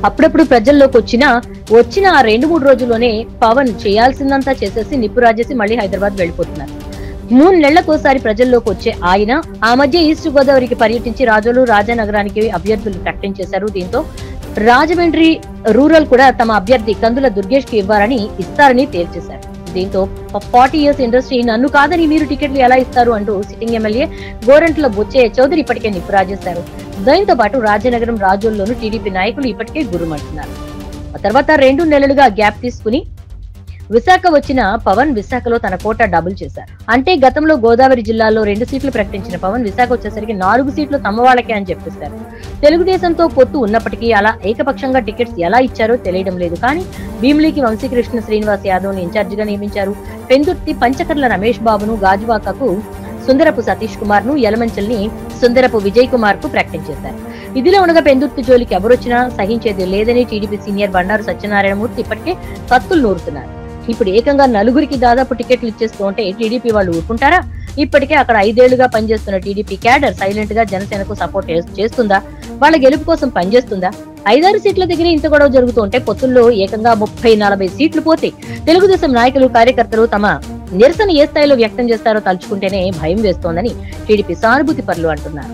అప్పుడప్పుడు ప్రజల్లోకి వచ్చిన ఆ 2-3 రోజుల్లోనే పవన్ చేయాల్సిందంతా చేసేసి నిప్పు రాజేసి మళ్ళీ హైదరాబాద్ వెళ్ళిపోతున్నారు. 3 నెలలకోసారి ప్రజల్లోకి వచ్చే ఆయన ఆ మధ్య ఈస్ట్ గోదావరికి పర్యటించి రాజోలు, రాజానగరానికి అభ్యర్థులు ప్రకటించేశారు. దీంతో రాజమండ్రి రూరల్ కూడా తమ అభ్యర్థి కందుల దుర్గేష్ కి ఇస్తారని తేల్చేశారు. దీంతో 40 ఇయర్స్ ఇండస్ట్రీ నన్ను కాదని మీరు టికెట్లు ఎలా ఇస్తారు అంటూ సిట్టింగ్ ఎమ్మెల్యే గోరంట్ల బుచ్చయ్య చౌదరి ఇప్పటికే నిప్పు రాజేశారు. దీంతో పాటు రాజనగరం, రాజోల్లోనూ టీడీపీ నాయకులు ఇప్పటికే గురుమంటున్నారు. ఆ తర్వాత 2 నెలలుగా గ్యాప్ తీసుకుని విశాఖ వచ్చిన పవన్ విశాఖలో తన కోటా డబుల్ చేశారు. అంటే గతంలో గోదావరి జిల్లాలో 2 సీట్లు ప్రకటించిన పవన్ విశాఖ వచ్చేసరికి 4 సీట్లు తమ వాళ్ళకే అని చెప్పేశారు. తెలుగుదేశంతో పొత్తు ఉన్నప్పటికీ అలా ఏకపక్షంగా టికెట్స్ ఎలా ఇచ్చారో తెలియడం లేదు. కానీ భీమిలికి వంశీకృష్ణ శ్రీనివాస్ యాదవ్ ని ఇన్ఛార్జ్ గా నియమించారు. పెందుర్తి పంచకర్ల రమేష్ బాబును, గాజువాకకు సుందరపు సతీష్ కుమార్ ను, యలమంచల్ని సుందరపు విజయ్ కుమార్ కు ప్రకటించేశారు. ఇదిలో ఉండగా పెందుర్తి జోలికి ఎవరొచ్చినా సహించేది లేదని టీడీపీ సీనియర్ బండారు సత్యనారాయణమూర్తి ఇప్పటికే కత్తులు నూరుతున్నారు. ఇప్పుడు ఏకంగా 4గురికి దాదాపు టికెట్లు ఇచ్చేస్తూ ఉంటే టీడీపీ వాళ్ళు ఊరుకుంటారా? ఇప్పటికే అక్కడ 5 ఏళ్లుగా పనిచేస్తున్న టీడీపీ క్యాడర్ సైలెంట్ గా జనసేనకు సపోర్ట్ చేస్తుందా? వాళ్ళ గెలుపు కోసం పనిచేస్తుందా? 5-6 సీట్ల దగ్గర ఇంత గొడవ జరుగుతూ ఉంటే పొత్తుల్లో ఏకంగా 30-40 సీట్లు పోతే తెలుగుదేశం నాయకులు, కార్యకర్తలు తమ నిరసన ఏ స్థాయిలో వ్యక్తం చేస్తారో తలుచుకుంటేనే భయం వేస్తోందని టీడీపీ సానుభూతి పరులు అంటున్నారు.